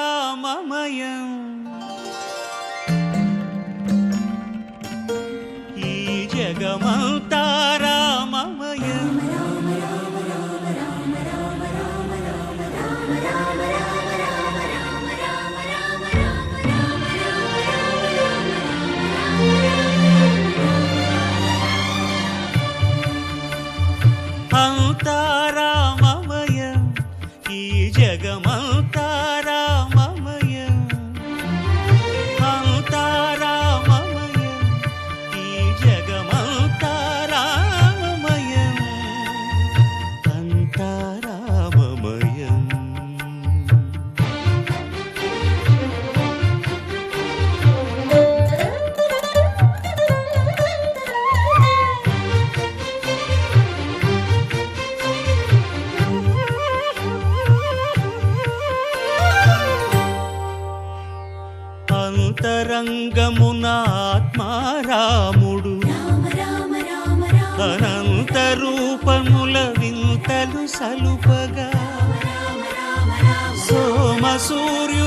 అంతారామమయం ఈ జగమంతారామమయం అంతారామమయం ఈ జగమంతారామమయం అంతారామమయం ఈ జగమంతారామమయం అంతారామమయం అంతరంగమున ఆత్మారాముడు అనంత రూపముల వింతలు సలుపగా సోమ సూర్య